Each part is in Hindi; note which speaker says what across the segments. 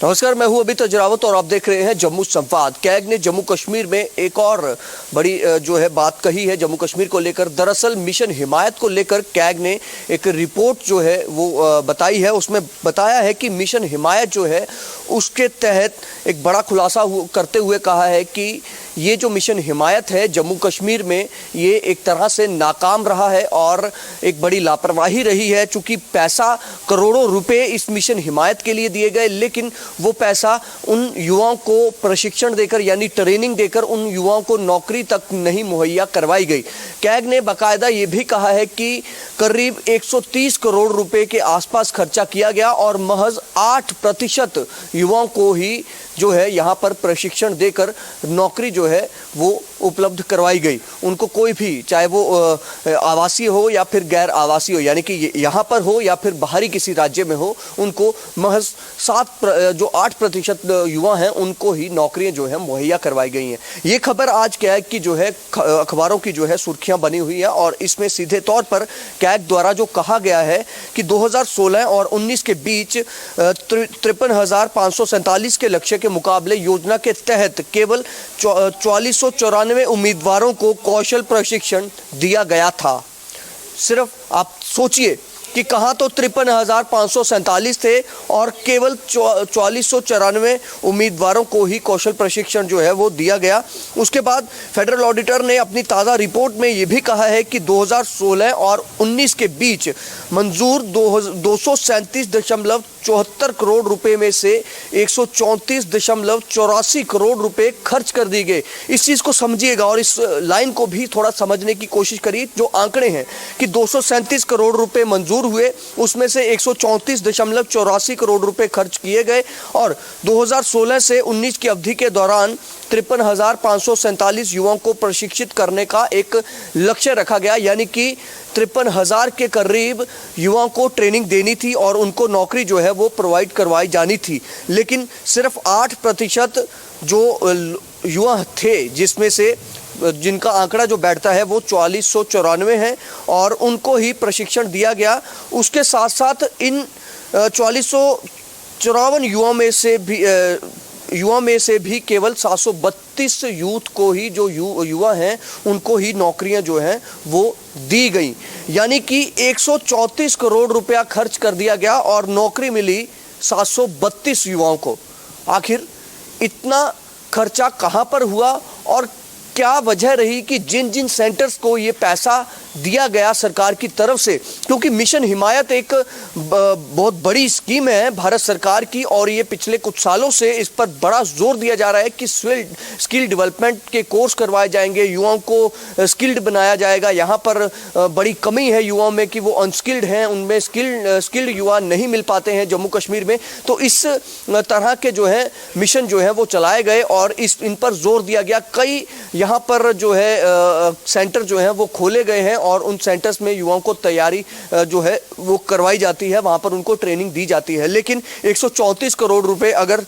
Speaker 1: नमस्कार, मैं हूं अमित अजरावत और आप देख रहे हैं जम्मू संवाद। कैग ने जम्मू कश्मीर में एक और बड़ी जो है बात कही है जम्मू कश्मीर को लेकर। दरअसल मिशन हिमायत को लेकर कैग ने एक रिपोर्ट जो है वो बताई है। उसमें बताया है कि मिशन हिमायत जो है उसके तहत एक बड़ा खुलासा करते हुए कहा है कि ये जो मिशन हिमायत है जम्मू कश्मीर में, ये एक तरह से नाकाम रहा है और एक बड़ी लापरवाही रही है। चूंकि पैसा करोड़ों रुपए इस मिशन हिमायत के लिए दिए गए, लेकिन वो पैसा उन युवाओं को प्रशिक्षण देकर यानी ट्रेनिंग देकर उन युवाओं को नौकरी तक नहीं मुहैया करवाई गई। कैग ने बाकायदा ये भी कहा है कि करीब 130 करोड़ रुपए के आसपास खर्चा किया गया और महज 8% युवाओं को ही जो है यहाँ पर प्रशिक्षण देकर नौकरी जो है वो उपलब्ध करवाई गई। उनको कोई भी, चाहे वो आवासीय हो या फिर गैर आवासीय हो, यानी कि यहाँ पर हो या फिर बाहरी किसी राज्य में हो, उनको महज 8% युवा हैं उनको ही नौकरियां जो है मुहैया करवाई गई हैं। ये खबर आज कैग की जो है अखबारों की जो है सुर्खियां बनी हुई है और इसमें सीधे तौर पर कैग द्वारा जो कहा गया है कि 2016 और 19 के बीच 53,547 के लक्ष्य के मुकाबले योजना के तहत केवल 4494 उम्मीदवारों को कौशल प्रशिक्षण दिया गया था। सिर्फ आप सोचिए कि कहाँ तो 53,547 थे और केवल 4494 उम्मीदवारों को ही कौशल प्रशिक्षण जो है वो दिया गया। उसके बाद फेडरल ऑडिटर ने अपनी ताज़ा रिपोर्ट में ये भी कहा है कि 2016 और 19 के बीच मंजूर 237.74 करोड़ रुपए में से 134.84 करोड़ रुपए खर्च कर दिए गए। इस चीज़ को समझिएगा और इस लाइन को भी थोड़ा समझने की कोशिश करिए। जो आंकड़े हैं कि 237 करोड़ रुपए मंजूर हुए, उसमें से 134.84 करोड़ रुपए खर्च किए गए और 2016 से 19 की अवधि के दौरान 53,547 युवाओं को प्रशिक्षित करने का एक लक्ष्य रखा गया। यानी कि 53,000 के करीब युवाओं को ट्रेनिंग देनी थी और उनको नौकरी जो है वो प्रोवाइड करवाई जानी थी। लेकिन सिर्फ 8% जो युवा थे, जिसमें से जिनका आंकड़ा जो बैठता है वो 4494 है और उनको ही प्रशिक्षण दिया गया। उसके साथ साथ इन 4454 युवा में से भी केवल 732 यूथ को ही, जो युवा हैं उनको ही नौकरियां जो हैं वो दी गई। यानी कि 134 करोड़ रुपया खर्च कर दिया गया और नौकरी मिली 732 युवाओं को। आखिर इतना खर्चा कहां पर हुआ और क्या वजह रही कि जिन जिन सेंटर्स को ये पैसा दिया गया सरकार की तरफ से? क्योंकि मिशन हिमायत एक बहुत बड़ी स्कीम है भारत सरकार की और ये पिछले कुछ सालों से इस पर बड़ा जोर दिया जा रहा है कि स्किल डेवलपमेंट के कोर्स करवाए जाएंगे, युवाओं को स्किल्ड बनाया जाएगा। यहाँ पर बड़ी कमी है युवाओं में कि वो अनस्किल्ड हैं, उनमें स्किल्ड युवा नहीं मिल पाते हैं जम्मू कश्मीर में। तो इस तरह के जो है मिशन जो है वो चलाए गए और इन पर जोर दिया गया। कई यहाँ पर जो है सेंटर जो है वो खोले गए हैं और उन सेंटर्स में युवाओं को तैयारी जो है वो करवाई जाती है, वहां पर उनको ट्रेनिंग दी जाती है। लेकिन 134 करोड़ रुपए अगर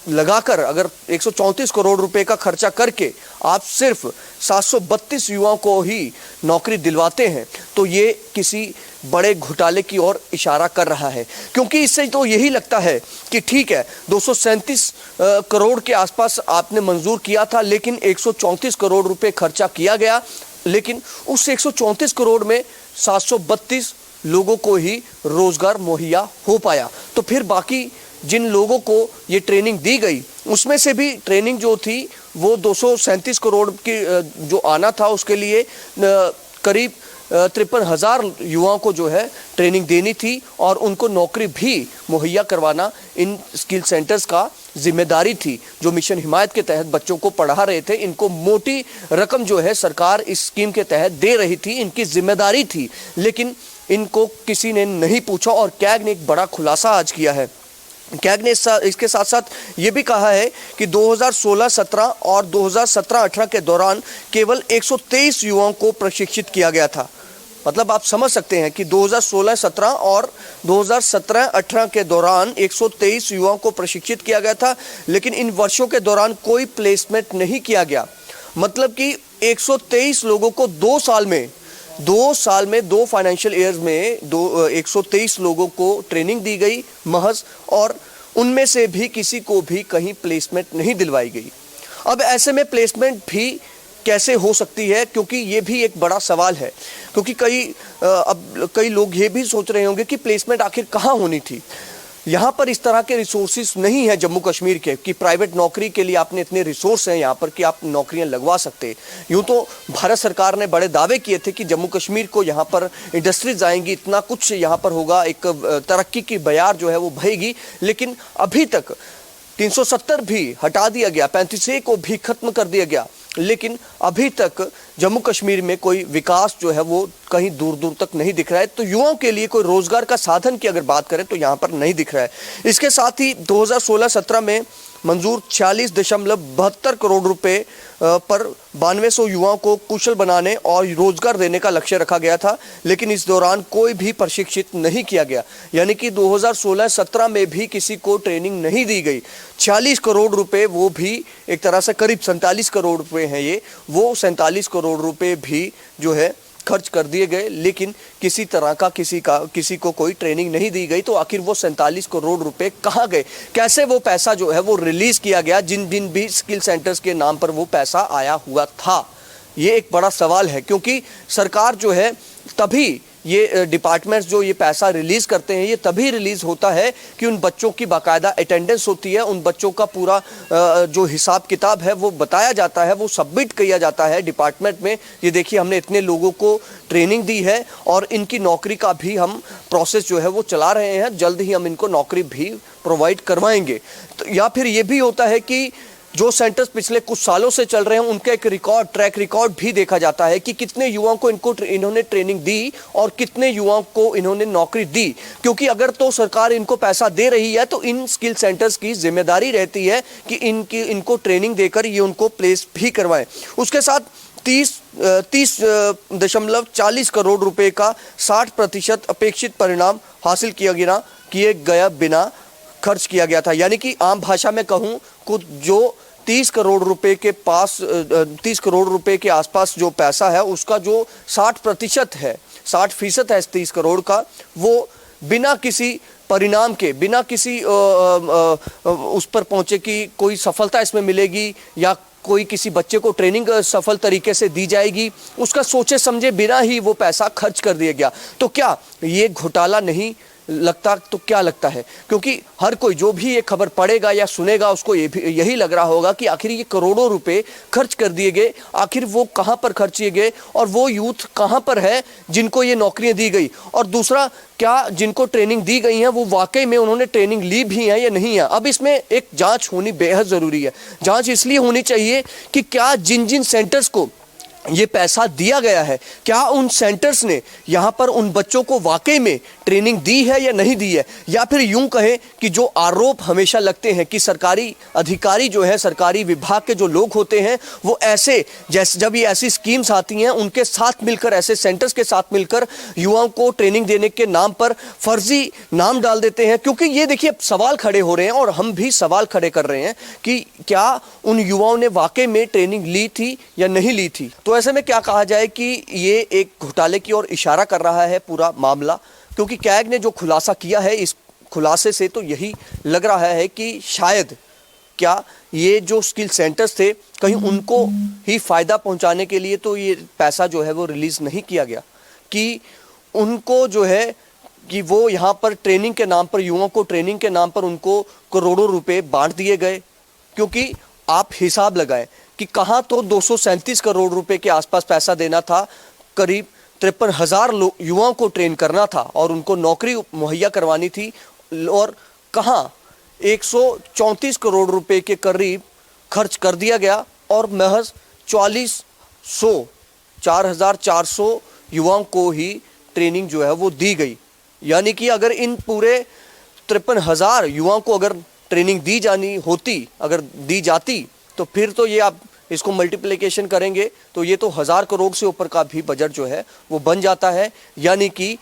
Speaker 1: लगाकर, अगर 134 करोड़ रुपए का खर्चा करके आप सिर्फ 732 युवाओं को ही नौकरी दिलवाते हैं तो ये किसी बड़े घोटाले की ओर इशारा कर रहा है। क्योंकि इससे तो यही लगता है कि ठीक है, 237 करोड़ के आसपास आपने मंजूर किया था, लेकिन 134 करोड़ रुपए खर्चा किया गया, लेकिन उस 134 करोड़ में 732 लोगों को ही रोजगार मुहैया हो पाया। तो फिर बाकी जिन लोगों को ये ट्रेनिंग दी गई, उसमें से भी ट्रेनिंग जो थी वो 237 करोड़ की जो आना था उसके लिए करीब 53,000 युवाओं को जो है ट्रेनिंग देनी थी और उनको नौकरी भी मुहैया करवाना इन स्किल सेंटर्स का जिम्मेदारी थी। जो मिशन हिमायत के तहत बच्चों को पढ़ा रहे थे, इनको मोटी रकम जो है सरकार इस स्कीम के तहत दे रही थी, इनकी जिम्मेदारी थी, लेकिन इनको किसी ने नहीं पूछा। और कैग ने एक बड़ा खुलासा आज किया है। कैग ने इसके साथ साथ ये भी कहा है कि 2016-17 और 2017-18 के दौरान केवल 123 युवाओं को प्रशिक्षित किया गया था। मतलब आप समझ सकते हैं कि 2016-17 और 2017-18 के दौरान 123 युवाओं को प्रशिक्षित किया गया था, लेकिन इन वर्षों के दौरान कोई प्लेसमेंट नहीं किया गया। मतलब कि 123 लोगों को 2 साल में 2 फाइनेंशियल ईयर्स में 123 लोगों को ट्रेनिंग दी गई महज, और उनमें से भी किसी को भी कहीं प्लेसमेंट नहीं दिलवाई गई। अब ऐसे में प्लेसमेंट भी कैसे हो सकती है, क्योंकि ये भी एक बड़ा सवाल है। क्योंकि अब कई लोग ये भी सोच रहे होंगे कि प्लेसमेंट आखिर कहाँ होनी थी। यहाँ पर इस तरह के रिसोर्सेज नहीं है जम्मू कश्मीर के कि प्राइवेट नौकरी के लिए आपने इतने रिसोर्स हैं यहाँ पर कि आप नौकरियाँ लगवा सकते। यूँ तो भारत सरकार ने बड़े दावे किए थे कि जम्मू कश्मीर को यहाँ पर इंडस्ट्रीज आएंगी, इतना कुछ यहाँ पर होगा, एक तरक्की की बयार जो है वो बहेगी। लेकिन अभी तक 370 भी हटा दिया गया, 35A को भी खत्म कर दिया गया, लेकिन अभी तक जम्मू कश्मीर में कोई विकास जो है वो कहीं दूर दूर तक नहीं दिख रहा है। तो युवाओं के लिए कोई रोजगार का साधन की अगर बात करें तो यहाँ पर नहीं दिख रहा है। इसके साथ ही 2016-17 में मंजूर 46.72 करोड़ रुपए पर 9200 युवाओं को कुशल बनाने और रोजगार देने का लक्ष्य रखा गया था, लेकिन इस दौरान कोई भी प्रशिक्षित नहीं किया गया। यानी कि 2016-17 में भी किसी को ट्रेनिंग नहीं दी गई। 46 करोड़ रुपए, वो भी एक तरह से करीब 47 करोड़ रुपए हैं ये, वो 47 करोड़ रुपए भी जो है खर्च कर दिए गए, लेकिन किसी तरह का किसी को कोई ट्रेनिंग नहीं दी गई। तो आखिर वो 47 करोड़ रुपए कहाँ गए, कैसे वो पैसा जो है वो रिलीज किया गया, जिन जिन भी स्किल सेंटर्स के नाम पर वो पैसा आया हुआ था, ये एक बड़ा सवाल है। क्योंकि सरकार जो है तभी ये डिपार्टमेंट्स जो ये पैसा रिलीज़ करते हैं, ये तभी रिलीज़ होता है कि उन बच्चों की बाकायदा अटेंडेंस होती है, उन बच्चों का पूरा जो हिसाब किताब है वो बताया जाता है, वो सबमिट किया जाता है डिपार्टमेंट में। ये देखिए हमने इतने लोगों को ट्रेनिंग दी है और इनकी नौकरी का भी हम प्रोसेस जो है वो चला रहे हैं, जल्द ही हम इनको नौकरी भी प्रोवाइड करवाएंगे। तो या फिर ये भी होता है कि जो सेंटर्स पिछले कुछ सालों से चल रहे हैं उनका एक ट्रैक रिकॉर्ड भी देखा जाता है कि कितने युवाओं को इन्होंने ट्रेनिंग दी और कितने युवाओं को इन्होंने नौकरी दी। क्योंकि अगर तो सरकार इनको पैसा दे रही है तो इन स्किल सेंटर्स की जिम्मेदारी रहती है कि इनको ट्रेनिंग देकर ये उनको प्लेस भी करवाएं। उसके साथ 30.40 करोड़ रुपए का 60% अपेक्षित परिणाम हासिल किए गया बिना खर्च किया गया था। यानी कि आम भाषा में कहूँ कुछ जो 30 करोड़ रुपए के पास 30 करोड़ रुपए के आसपास जो पैसा है उसका जो 60% है, 60% है इस 30 करोड़ का, वो बिना किसी परिणाम के, बिना किसी उस पर पहुंचे कि कोई सफलता इसमें मिलेगी या कोई किसी बच्चे को ट्रेनिंग सफल तरीके से दी जाएगी, उसका सोचे समझे बिना ही वो पैसा खर्च कर दिया गया। तो क्या ये घोटाला नहीं लगता? तो क्या लगता है? क्योंकि हर कोई जो भी ये खबर पढ़ेगा या सुनेगा उसको यही लग रहा होगा कि आखिर ये करोड़ों रुपए खर्च कर दिए गए, आखिर वो कहाँ पर खर्च किए गए और वो यूथ कहाँ पर है जिनको ये नौकरियां दी गई। और दूसरा, क्या जिनको ट्रेनिंग दी गई है वो वाकई में उन्होंने ट्रेनिंग ली भी है या नहीं है। अब इसमें एक जांच होनी बेहद ज़रूरी है। जांच इसलिए होनी चाहिए कि क्या जिन जिन सेंटर्स को ये पैसा दिया गया है, क्या उन सेंटर्स ने यहाँ पर उन बच्चों को वाकई में ट्रेनिंग दी है या नहीं दी है। या फिर यूं कहें कि जो आरोप हमेशा लगते हैं कि सरकारी अधिकारी जो है, सरकारी विभाग के जो लोग होते हैं, वो ऐसे जैसे जब ये ऐसी स्कीम्स आती हैं उनके साथ मिलकर, ऐसे सेंटर्स के साथ मिलकर युवाओं को ट्रेनिंग देने के नाम पर फर्जी नाम डाल देते हैं। क्योंकि ये देखिए सवाल खड़े हो रहे हैं और हम भी सवाल खड़े कर रहे हैं कि क्या उन युवाओं ने वाकई में ट्रेनिंग ली थी या नहीं ली थी। तो ऐसे में क्या कहा जाए कि ये एक घोटाले की ओर इशारा कर रहा है पूरा मामला। क्योंकि कैग ने जो खुलासा किया है, इस खुलासे से तो यही लग रहा है कि शायद क्या ये जो स्किल सेंटर्स थे कहीं उनको ही फ़ायदा पहुंचाने के लिए तो ये पैसा जो है वो रिलीज़ नहीं किया गया, कि उनको जो है कि वो यहाँ पर ट्रेनिंग के नाम पर, युवाओं को ट्रेनिंग के नाम पर उनको करोड़ों रुपए बांट दिए गए। क्योंकि आप हिसाब लगाएं कि कहाँ तो 237 करोड़ रुपए के आसपास पैसा देना था, करीब 53,000 युवाओं को ट्रेन करना था और उनको नौकरी मुहैया करवानी थी, और कहाँ 134 करोड़ रुपए के करीब खर्च कर दिया गया और महज 4,400 युवाओं को ही ट्रेनिंग जो है वो दी गई। यानी कि अगर इन पूरे 53,000 युवाओं को अगर ट्रेनिंग दी जानी होती, अगर दी जाती, तो फिर तो ये आप इसको मल्टीप्लिकेशन करेंगे तो ये तो 1,000 करोड़ से ऊपर का भी बजट जो है वो बन जाता है। यानी कि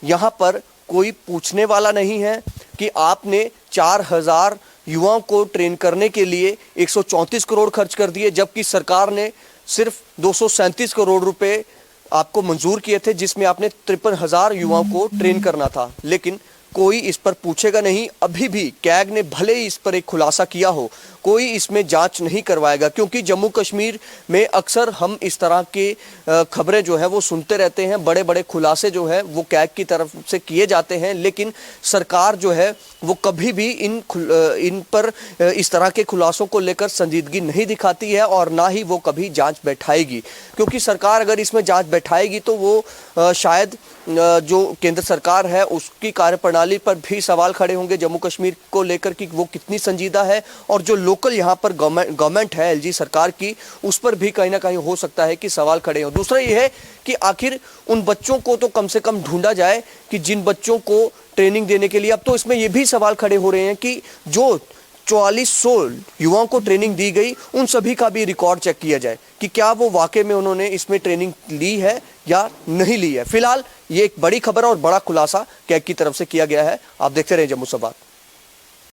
Speaker 1: यहाँ पर कोई पूछने वाला नहीं है कि आपने 4,000 युवाओं को ट्रेन करने के लिए 134 करोड़ खर्च कर दिए, जबकि सरकार ने सिर्फ 237 करोड़ रुपए आपको मंजूर किए थे, जिसमें आपने 53,000 युवाओं को ट्रेन करना था। लेकिन कोई इस पर पूछेगा नहीं। अभी भी कैग ने भले ही इस पर एक खुलासा किया हो, कोई इसमें जांच नहीं करवाएगा, क्योंकि जम्मू कश्मीर में अक्सर हम इस तरह की खबरें जो है वो सुनते रहते हैं। बड़े बड़े खुलासे जो है वो कैग की तरफ से किए जाते हैं, लेकिन सरकार जो है वो कभी भी इन पर इस तरह के खुलासों को लेकर संजीदगी नहीं दिखाती है और ना ही वो कभी जांच बैठाएगी, क्योंकि सरकार अगर इसमें जांच बैठाएगी तो वो शायद जो केंद्र सरकार है उसकी कार्यप्रणाली पर भी सवाल खड़े होंगे जम्मू कश्मीर को लेकर कि वो कितनी संजीदा है, और जो लोकल यहाँ पर गवर्नमेंट है एलजी सरकार की, उस पर भी कहीं ना कहीं हो सकता है कि सवाल खड़े हों। दूसरा ये है कि आखिर उन बच्चों को तो कम से कम ढूंढा जाए कि जिन बच्चों को ट्रेनिंग देने के लिए, अब तो इसमें ये भी सवाल खड़े हो रहे हैं कि जो 4400 युवाओं को ट्रेनिंग दी गई, उन सभी का भी रिकॉर्ड चेक किया जाए कि क्या वो वाकई में उन्होंने इसमें ट्रेनिंग ली है या नहीं ली है। फिलहाल ये एक बड़ी खबर और बड़ा खुलासा कैग की तरफ से किया गया है। आप देखते रहे जम्मू संवाद।